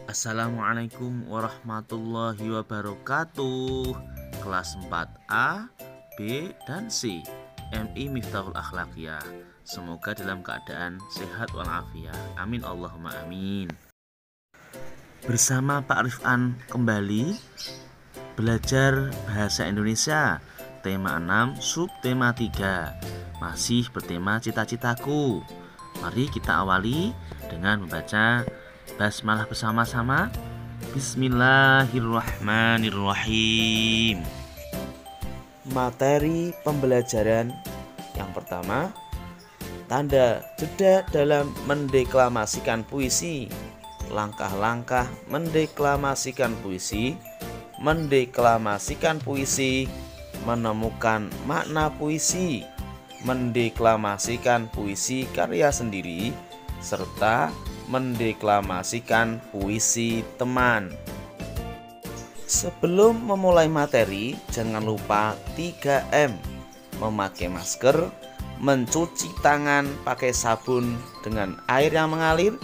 Assalamualaikum warahmatullahi wabarakatuh. Kelas 4A, B, dan C MI Miftahul Akhlaqiyah. Semoga dalam keadaan sehat walafiat. Amin Allahumma amin. Bersama Pak Rifan kembali belajar bahasa Indonesia. Tema 6, subtema 3. Masih bertema cita-citaku. Mari kita awali dengan membaca basmalah bersama-sama. Bismillahirrahmanirrahim. Materi pembelajaran yang pertama, tanda jeda dalam mendeklamasikan puisi. Langkah-langkah mendeklamasikan puisi. Mendeklamasikan puisi, menemukan makna puisi, mendeklamasikan puisi karya sendiri, serta mendeklamasikan puisi teman. Sebelum memulai materi, jangan lupa 3M: memakai masker, mencuci tangan pakai sabun dengan air yang mengalir,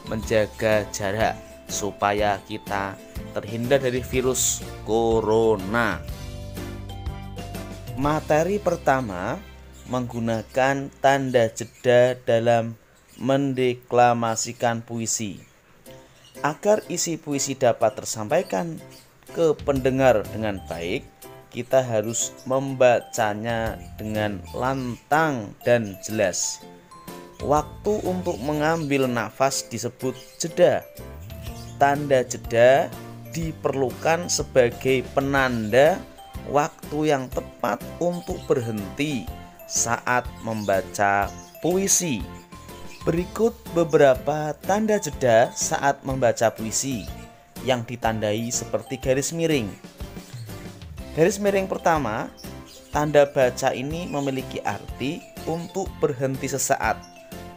menjaga jarak supaya kita terhindar dari virus corona. Materi pertama menggunakan tanda jeda dalam mendeklamasikan puisi. Agar isi puisi dapat tersampaikan ke pendengar dengan baik, kita harus membacanya dengan lantang dan jelas. Waktu untuk mengambil nafas disebut jeda. Tanda jeda diperlukan sebagai penanda waktu yang tepat untuk berhenti saat membaca puisi. Berikut beberapa tanda jeda saat membaca puisi yang ditandai seperti garis miring. Garis miring pertama, tanda baca ini memiliki arti untuk berhenti sesaat,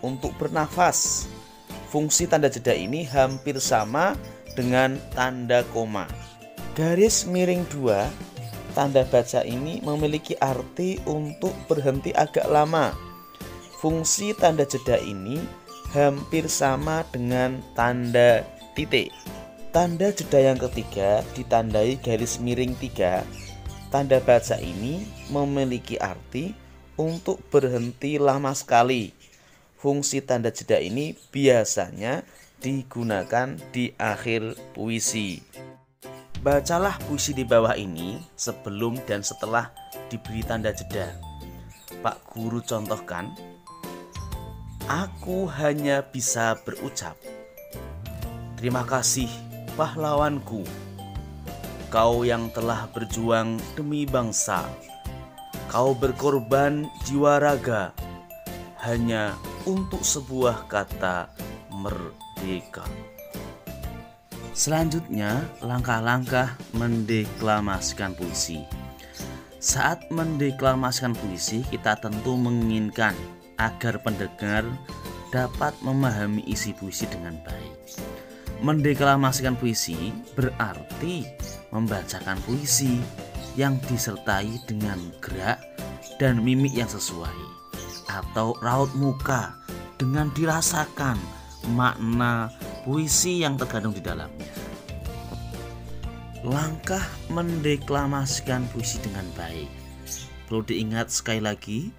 untuk bernafas. Fungsi tanda jeda ini hampir sama dengan tanda koma. Garis miring 2, tanda baca ini memiliki arti untuk berhenti agak lama. Fungsi tanda jeda ini hampir sama dengan tanda titik. Tanda jeda yang ketiga ditandai garis miring 3. Tanda baca ini memiliki arti untuk berhenti lama sekali. Fungsi tanda jeda ini biasanya digunakan di akhir puisi. Bacalah puisi di bawah ini sebelum dan setelah diberi tanda jeda. Pak Guru contohkan, aku hanya bisa berucap, terima kasih pahlawanku, kau yang telah berjuang demi bangsa. Kau berkorban jiwa raga hanya untuk sebuah kata merdeka. Selanjutnya, langkah-langkah mendeklamasikan puisi. Saat mendeklamasikan puisi, kita tentu menginginkan agar pendengar dapat memahami isi puisi dengan baik. Mendeklamasikan puisi berarti membacakan puisi yang disertai dengan gerak dan mimik yang sesuai, atau raut muka dengan dirasakan makna puisi yang terkandung di dalamnya. Langkah mendeklamasikan puisi dengan baik. Perlu diingat sekali lagi,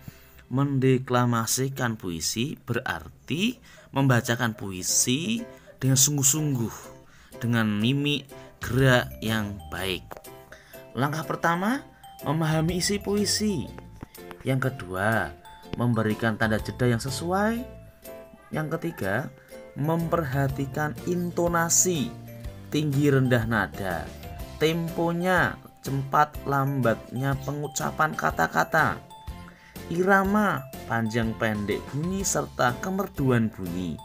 mendeklamasikan puisi berarti membacakan puisi dengan sungguh-sungguh, dengan mimik gerak yang baik. Langkah pertama, memahami isi puisi. Yang kedua, memberikan tanda jeda yang sesuai. Yang ketiga, memperhatikan intonasi, tinggi rendah nada, temponya, cepat lambatnya pengucapan kata-kata, irama, panjang pendek bunyi serta kemerduan bunyi,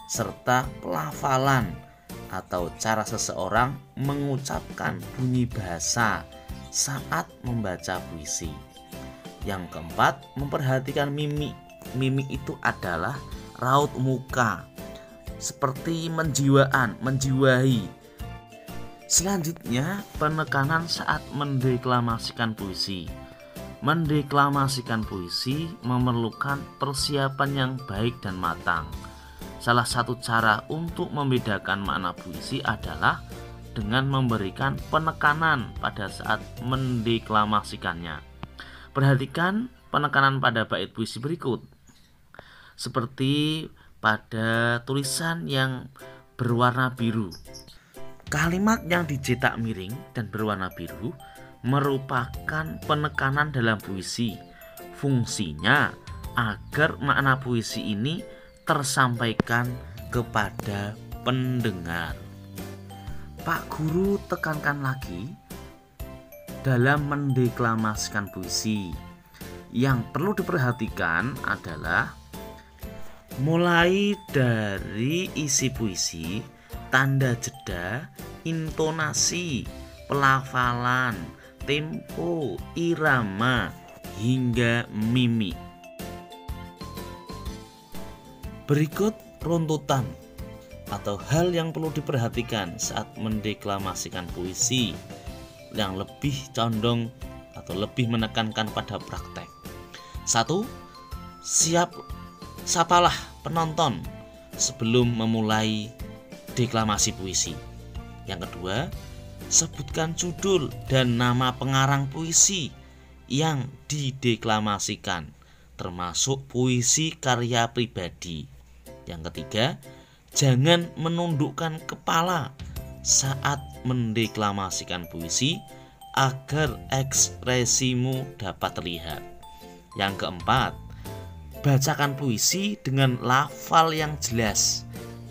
serta pelafalan atau cara seseorang mengucapkan bunyi bahasa saat membaca puisi. Yang keempat, memperhatikan mimik. Mimik itu adalah raut muka, seperti menjiwai. Selanjutnya, penekanan saat mendeklamasikan puisi. Mendeklamasikan puisi memerlukan persiapan yang baik dan matang. Salah satu cara untuk membedakan makna puisi adalah dengan memberikan penekanan pada saat mendeklamasikannya. Perhatikan penekanan pada bait puisi berikut. Seperti pada tulisan yang berwarna biru. Kalimat yang dicetak miring dan berwarna biru merupakan penekanan dalam puisi. Fungsinya agar makna puisi ini tersampaikan kepada pendengar. Pak Guru tekankan lagi dalam mendeklamasikan puisi. Yang perlu diperhatikan adalah mulai dari isi puisi, tanda jeda, intonasi, pelafalan, tempo, irama, hingga mimik. Berikut runtutan atau hal yang perlu diperhatikan saat mendeklamasikan puisi yang lebih condong atau lebih menekankan pada praktek. 1. Sapalah penonton sebelum memulai deklamasi puisi. Yang kedua, sebutkan judul dan nama pengarang puisi yang dideklamasikan, termasuk puisi karya pribadi. Yang ketiga, jangan menundukkan kepala saat mendeklamasikan puisi agar ekspresimu dapat terlihat. Yang keempat, bacakan puisi dengan lafal yang jelas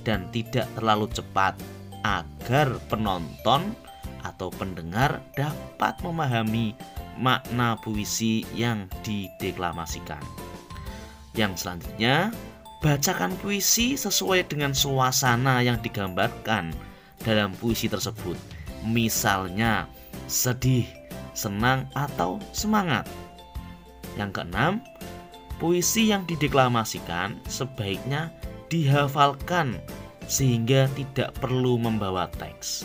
dan tidak terlalu cepat agar penonton atau pendengar dapat memahami makna puisi yang dideklamasikan. Yang selanjutnya, bacakan puisi sesuai dengan suasana yang digambarkan dalam puisi tersebut. Misalnya sedih, senang, atau semangat. Yang keenam, puisi yang dideklamasikan sebaiknya dihafalkan sehingga tidak perlu membawa teks.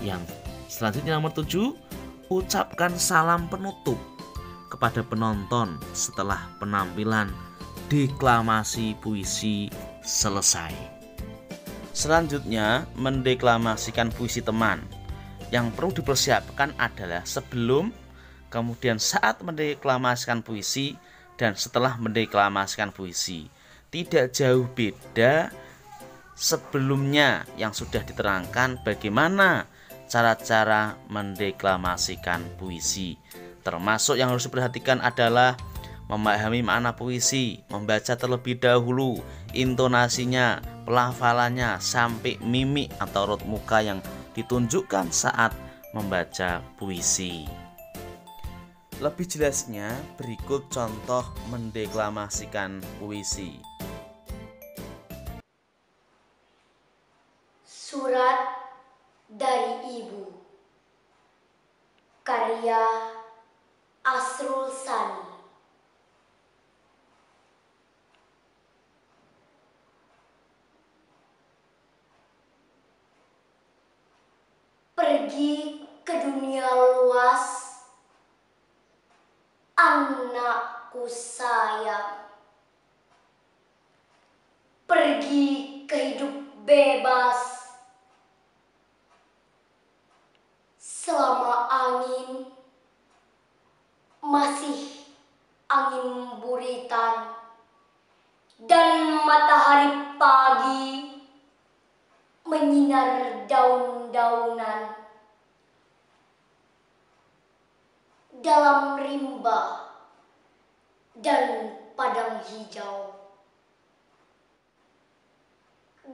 Yang selanjutnya nomor 7, ucapkan salam penutup kepada penonton setelah penampilan deklamasi puisi selesai. Selanjutnya, mendeklamasikan puisi teman. Yang perlu dipersiapkan adalah sebelum, kemudian saat mendeklamasikan puisi, dan setelah mendeklamasikan puisi. Tidak jauh beda sebelumnya yang sudah diterangkan bagaimana cara-cara mendeklamasikan puisi. Termasuk yang harus diperhatikan adalah memahami makna puisi, membaca terlebih dahulu intonasinya, pelafalannya, sampai mimik atau raut muka yang ditunjukkan saat membaca puisi. Lebih jelasnya berikut contoh mendeklamasikan puisi. Surat dari Ibu, karya Asrul Sani. Pergi ke dunia luas, anakku sayang. Pergi ke hidup bebas, selama angin masih angin buritan dan matahari pagi menyinar daun-daunan. Dalam rimba dan padang hijau,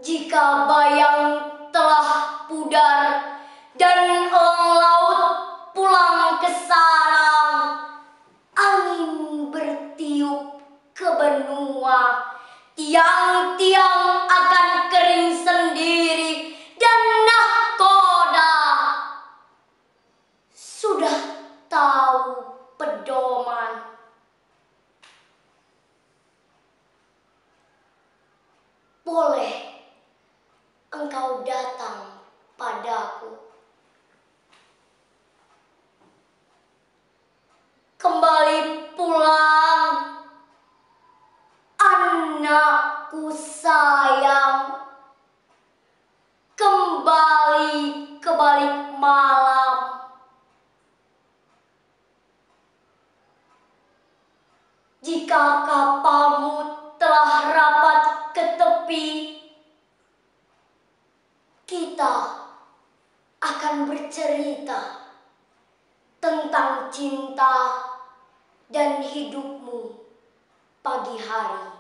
jika bayang telah pudar dan elang laut pulang ke sarang, angin bertiup ke benua, tiang-tiang akan kering sendiri, dan nahkoda sudah tahu pedoman. Boleh engkau datang padaku, kembali pulang, anakku sayang. sebalik malam. Jika kapalmu telah rapat ke tepi, kita akan bercerita tentang cinta dan hidupmu pagi hari.